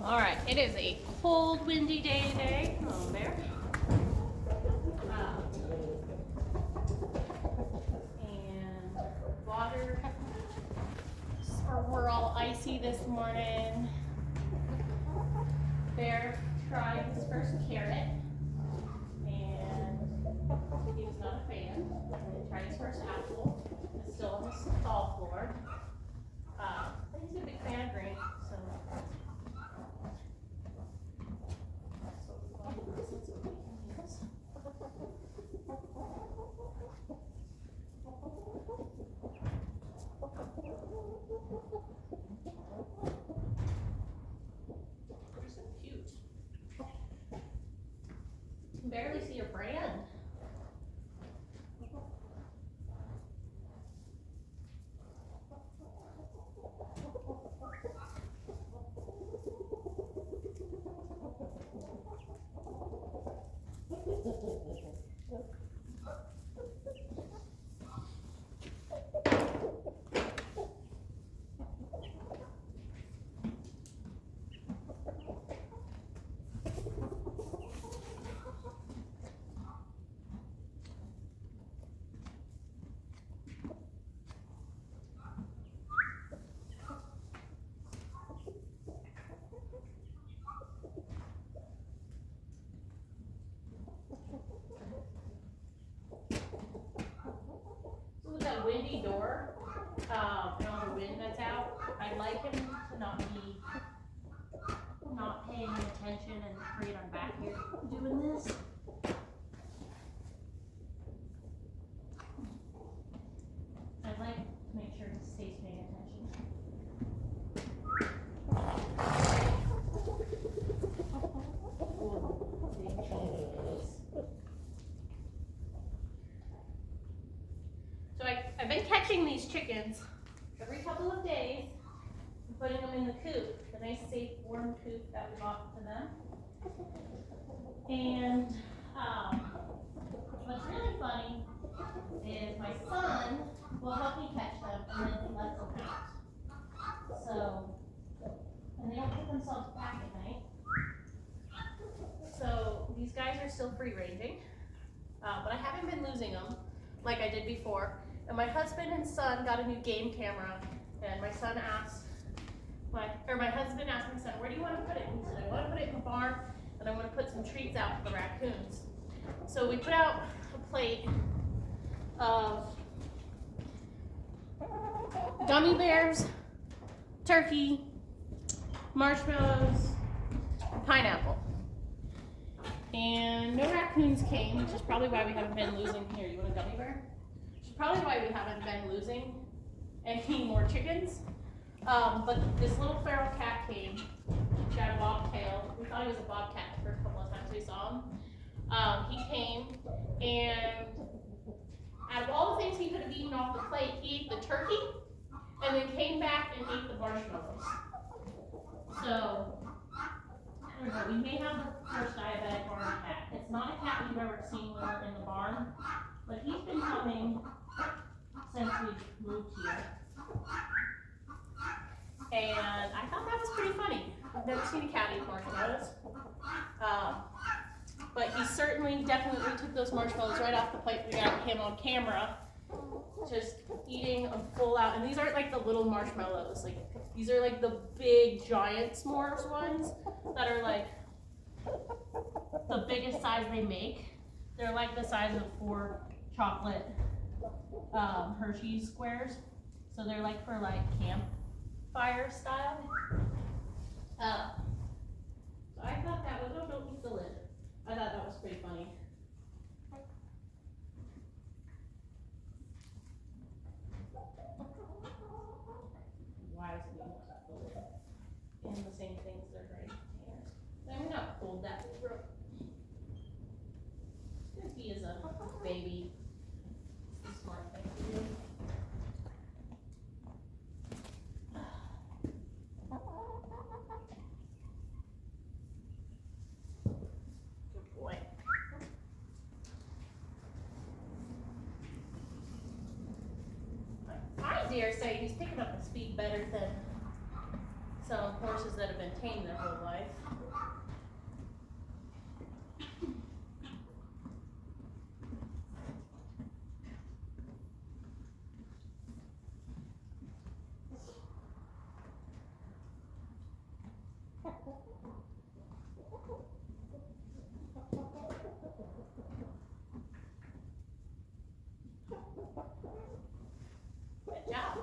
All right, it is a cold, windy day today. Oh, there. And water, we're all icy this morning. Bear tried his first carrot, and he was not a fan. He tried his first apple. It's still on the stall floor. But he's a big fan of green, so. You're so cute. You can barely see your brand. So with that windy door, and all the wind that's out, I'd like him to not paying attention and afraid I'm back here doing this. I'd like to make sure he stays paying attention. So I've been catching these chickens every couple of days and putting them in the coop, the nice safe warm coop that we bought for them. And what's really funny is my son will help me catch them and then he lets them out. So, and they don't put themselves back at night. So these guys are still free ranging, but I haven't been losing them like I did before. And my husband and son got a new game camera, and my husband asked my son, where do you want to put it? And he said, I want to put it in the barn, and I want to put some treats out for the raccoons. So we put out a plate of gummy bears, turkey, marshmallows, pineapple. And no raccoons came, which is probably why we haven't been losing. Here, you want a gummy bear? Which is probably why we haven't been losing any more chickens. But this little feral cat came. She had a bobtail. We thought he was a bobcat the first couple of times we saw him. He came, and out of all the things he could have eaten off the plate, he ate the turkey, and then came back and ate the marshmallows. So, I don't know, we may have the first diabetic barn cat. It's not a cat we've ever seen when we're in the barn, but he's been coming since we moved here. And I thought that was pretty funny. I've never seen a cat eat marshmallows. But he certainly, definitely took those marshmallows right off the plate. We got him on camera, just eating them full out. And these aren't like the little marshmallows. Like, these are like the big, giant s'mores ones that are like the biggest size they make. They're like the size of 4 chocolate Hershey's squares. So they're like for like campfire style. So I thought that was, don't eat the lid. I thought that was pretty funny. Why is it being the lid? And the same things they're great containers. I'm not cold that bro. He is a baby. It's a smart thing to do. Good boy. I dare say he's picking up the speed better than, so horses that have been tamed their whole life. Good job.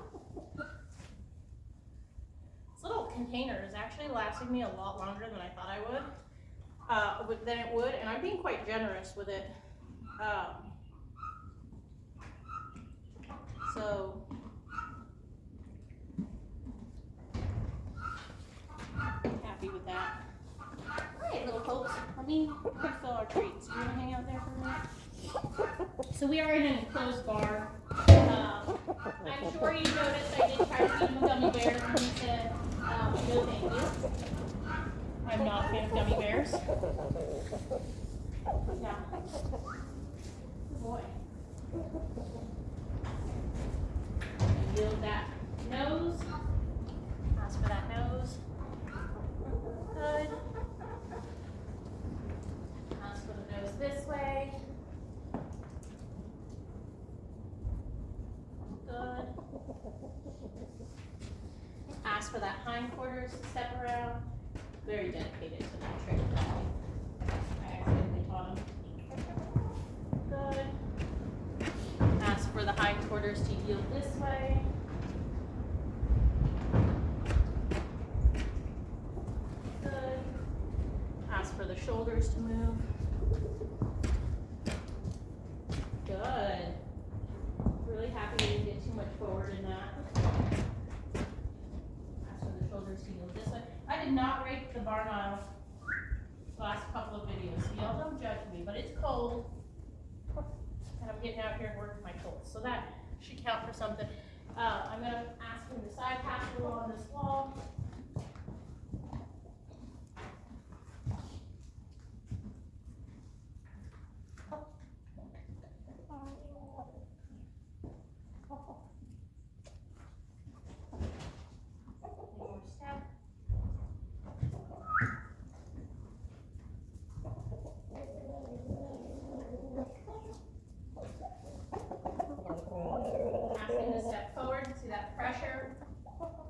This little container is actually lasting me a lot longer than I thought I would, than it would, and I'm being quite generous with it. So happy with that. Alright, little folks, let me fill our treats. You wanna hang out there for a minute? So we are in an enclosed bar. I'm sure you noticed I did try to feed him gummy bears and he said, no thank you. I'm not a fan of gummy bears. Yeah. Good boy. Yield that nose. Ask for that nose. Good. Ask for the nose this way. Good. Ask for that hindquarters to step around. Very dedicated to that trick. I accidentally taught him. Good. Ask for the hindquarters to yield this way. Good. Ask for the shoulders to move. Good. Really happy you didn't get too much forward in that. Ask for the shoulders to yield this way. I did not rake the barn aisle the last couple of videos, so y'all don't judge me, but it's cold. And I'm getting out here and working my colts, so that should count for something. I'm going to ask him to side pass a little on this wall. One more step. Ask him to step forward. See that pressure?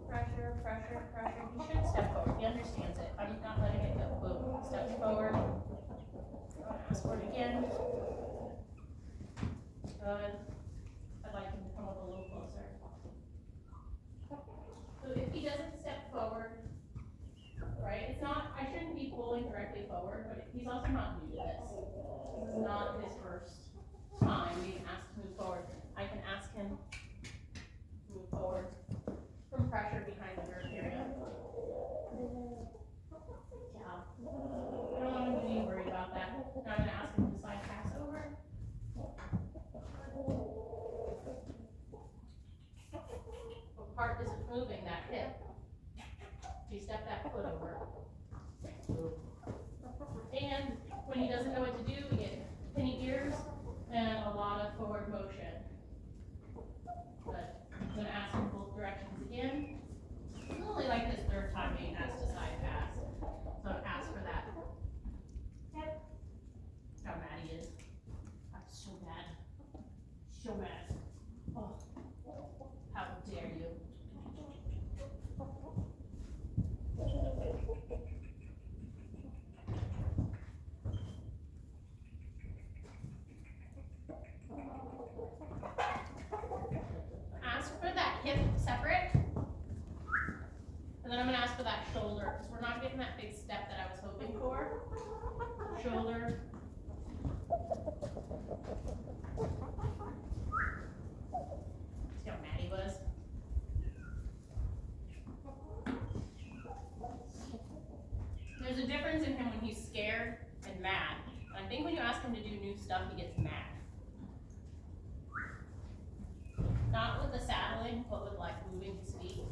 Pressure, pressure, pressure. He should step forward. He understands it. I'm not letting it go. Boom. Step forward. Ask for it again. Good. I'd like him to come up a little closer. So if he doesn't step forward, right, it's not, I shouldn't be pulling directly forward, but he's also not new to this. This is not his first time being asked to move forward. I can ask him to move forward from pressure behind the girth area. Yeah. I don't want him to be worried about that. Now I'm going to ask him to side pass over. What part isn't moving? That hip. You step that foot over. And when he doesn't know what to do, we get penny ears and a lot of forward motion. But I'm going to ask him both directions again. It's only like his third time being asked to side pass. So ask for that. Yep. How mad he is. I'm so mad. So mad. Oh. How dare you. Ask for that hip separate. And then I'm going to ask for that shoulder, because we're not getting that big step that I was hoping for. Shoulder. See how mad he was? There's a difference in him when he's scared and mad. And I think when you ask him to do new stuff, he gets mad. Not with the saddling, but with like moving his feet.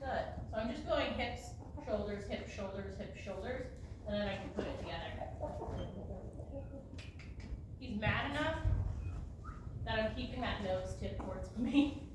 Good. So I'm just going hips, shoulders, hips, shoulders, hips, shoulders, and then I can put it together. He's mad enough that I'm keeping that nose tip towards me.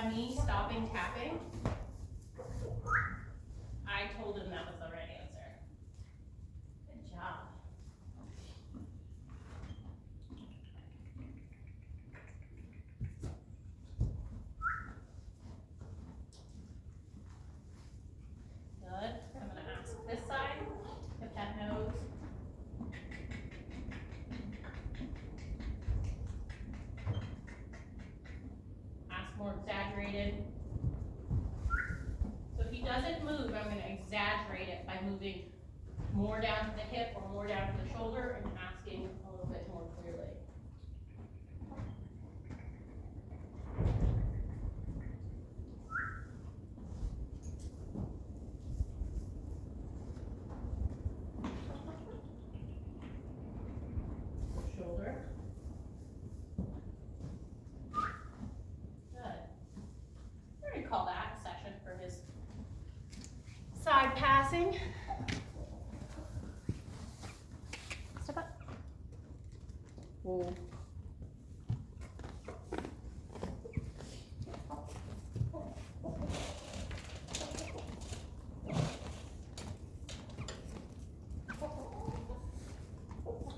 by me stopping tapping, I told him that was the right answer. Good job. Good. I'm gonna ask this side if that knows. Ask more exaggerated. So if he doesn't move, I'm gonna exaggerate it by moving more down to the hip or more down to the shoulder and asking a little bit more clearly. Shoulder. Good. We're gonna call that a session for his side passing. Step up. Whoa.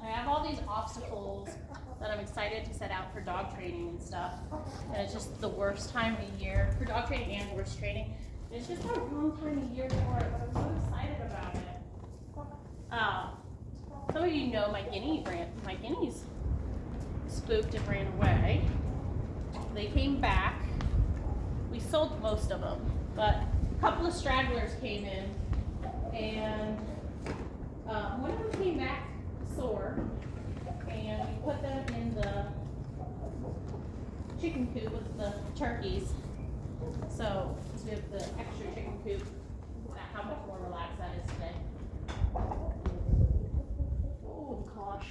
I have all these obstacles that I'm excited to set out for dog training and stuff. And it's just the worst time of year for dog training and horse training. And it's just the wrong time of year for it, but I'm so excited about it. Some of you know my guineas spooked and ran away. They came back. We sold most of them, but a couple of stragglers came in, and one of them came back sore, and we put them in the chicken coop with the turkeys. So we have the extra chicken coop. How much more relaxed that is today. Oh gosh.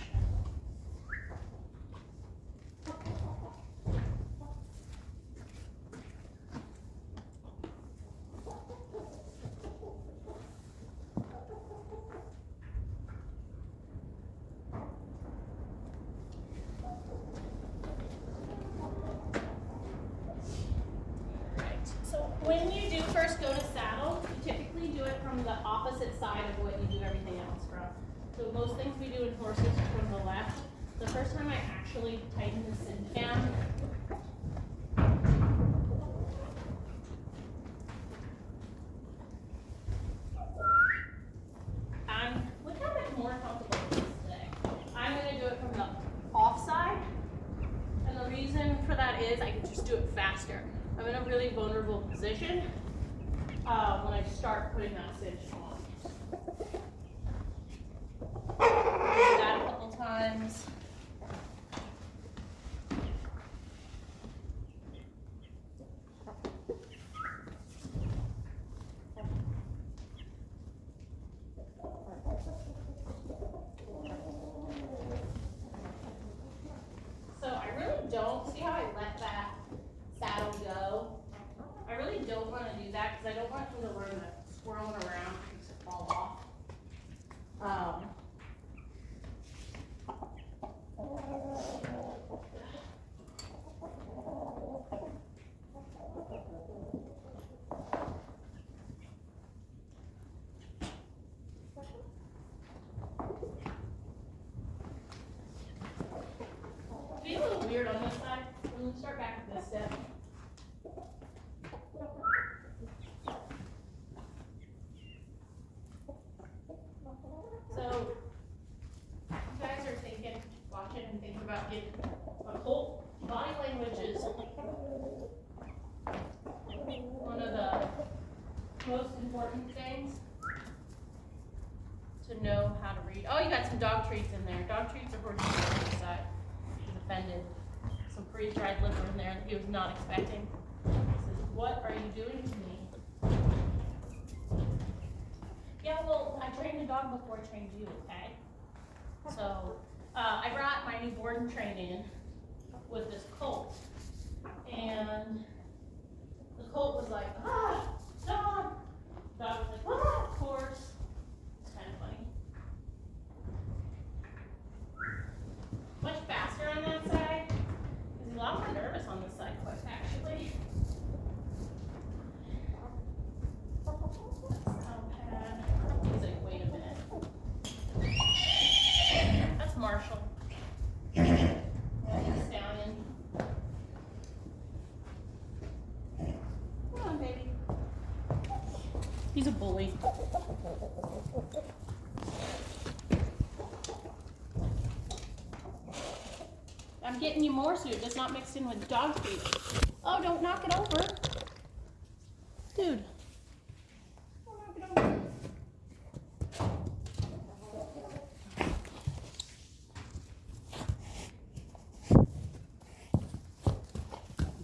When you do first go to saddle, you typically do it from the opposite side of what you do everything else from. So most things we do in horses are from the left. The first time I actually tighten the cinch down, look how much more comfortable it is today. I'm going to do it from the off side. And the reason for that is I can just do it faster. I'm in a really vulnerable position when I start putting that cinch on. Do that a couple times. So I really don't see how I let that saddle go. I really don't want to do that because I don't want him to learn that swirling around makes it fall off. It's being a little weird on this side. I'm going to start back with this step. So, you guys are thinking, watching and thinking about getting a colt. Body language is one of the most important things to know how to read. Oh, you got some dog treats in there. Dog treats are horses on the side. He's offended. Some freeze-dried liver in there that he was not expecting. He says, "What are you doing to me?" Yeah, well, I trained a dog before I trained you, okay? So, I brought my new board and train in with this colt. And the colt was like, "Ah, dog." The dog was like, "Ah," of course. It's kind of funny. Much faster on that side. He's a lot more nervous on this side, quite actually. He's a bully. I'm getting you more so it does not mix in with dog food. Oh, don't knock it over. Dude. Don't knock it over.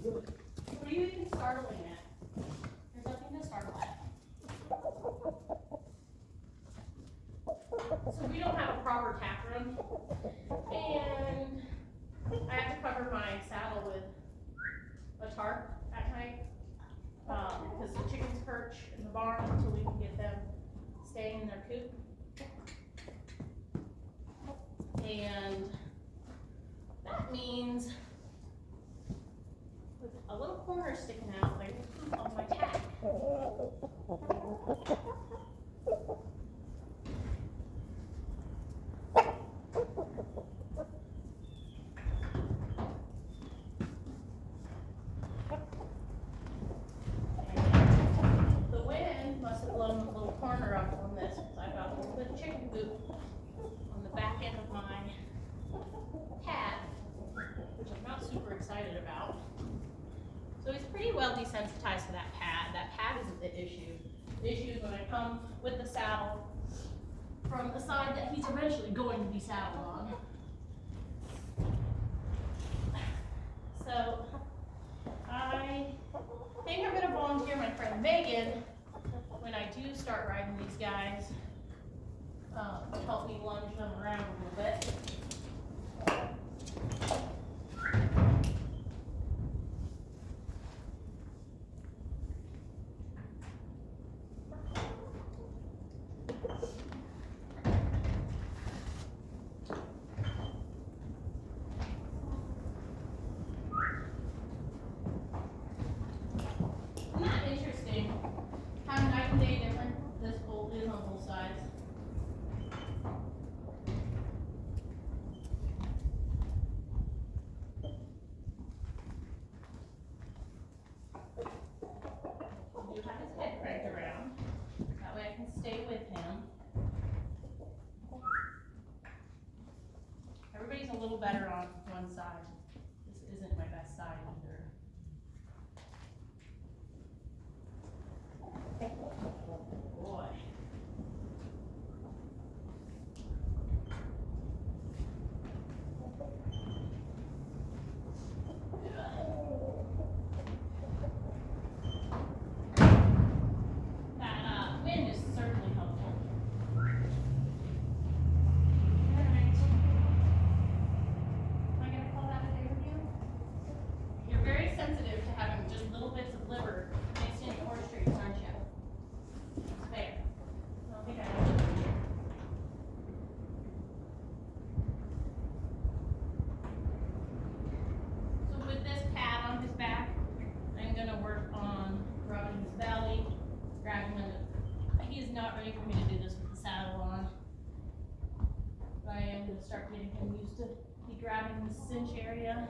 What are you even startling at? There's nothing to startle at. So we don't have a proper tack room, and I have to cover my saddle with a tarp at night, because the chickens perch in the barn until we can get them staying in their coop. And that means with a little corner sticking out, like poop on my tack. The wind must have blown the little corner up on this because I got a little bit of chicken poop on the back end of my pad, which I'm not super excited about. So he's pretty well desensitized to that pad. That pad isn't the issue. The issue is when I come with the saddle from the side that he's eventually going to be saddled on. So I think I'm gonna volunteer my friend Megan when I do start riding these guys to help me lunge them around a little bit. Isn't that interesting how night and day different this colt is on both sides? I do have his head cranked around. That way I can stay with him. Everybody's a little better on one side. This isn't my best side either. Boy. That wind is certainly helpful. Alright. Am I gonna call that a day with you? You're very sensitive to having just little bits of liver mixed into horse treats, aren't you? It's fair. I don't think I have to. So with this pad on his back, I'm gonna work on rubbing his belly, grabbing him. He is not ready for me to do this with the saddle on. But I am gonna start getting him used to be grabbing the cinch area.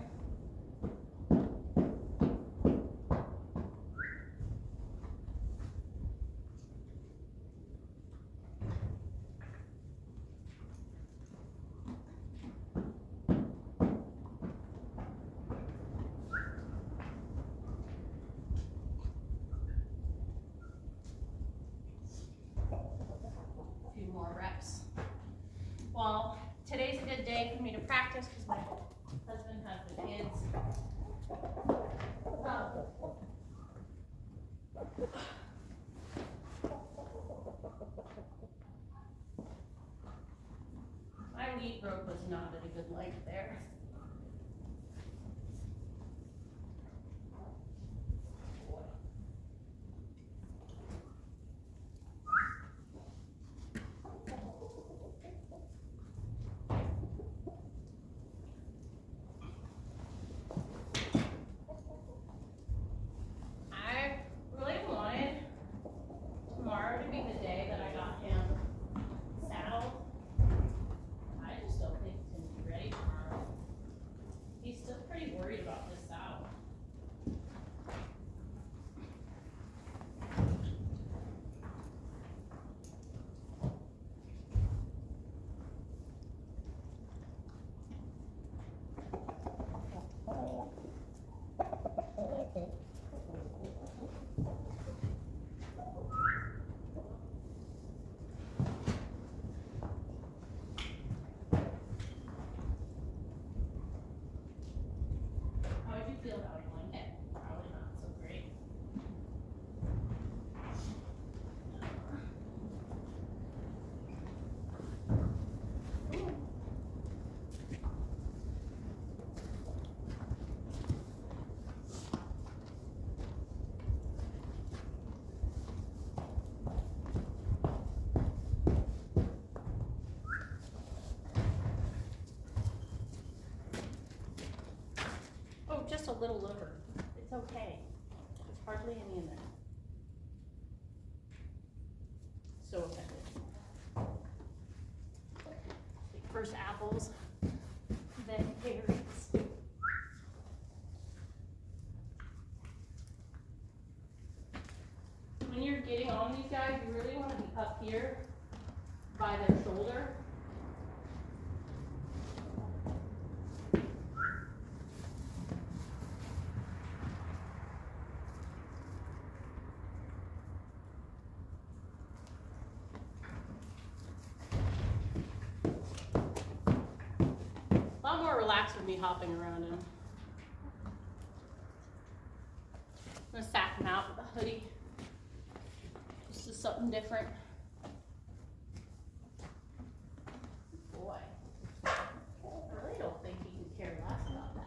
A few more reps. Well, today's a good day for me to practice because my husband has the kids. My lead rope was not at a good length there. I really wanted tomorrow to be the day that I got him saddled. I just don't think he's gonna be ready tomorrow. field out in one. Probably not so great. Ooh. Oh, just a little liver. It's okay. There's hardly any in there. So effective. First apples, then berries. When you're getting on these guys, you really want to be up here by their shoulder. A lot more relaxed with me hopping around him. I'm gonna sack him out with a hoodie. This is something different. Boy, I really don't think he can care less about that.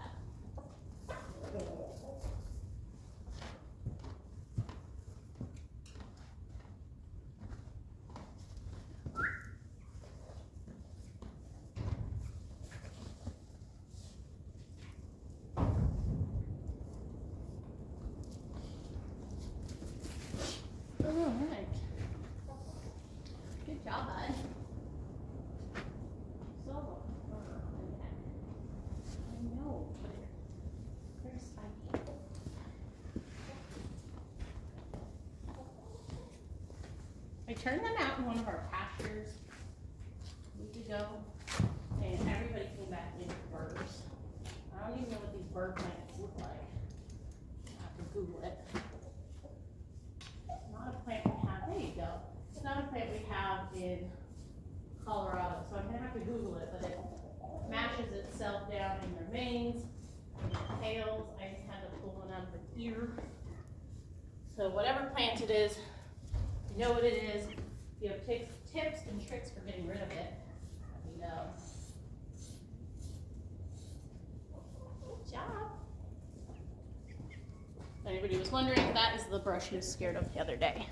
All right. Good job, bud. So, I know, but they're spiky. I turned them out in one of our pastures a week ago, and everybody came back in with birds. I don't even know what these bird plants look like. I have to Google it. It's not a plant we have, there you go. It's not a plant we have in Colorado, so I'm gonna have to Google it, but it mashes itself down in their manes, and their tails. I just had to pull one out of the ear. So whatever plant it is, you know what it is. If you have tips and tricks for getting rid of it, let me know. Good job. If anybody was wondering, that is the brush he was scared of the other day.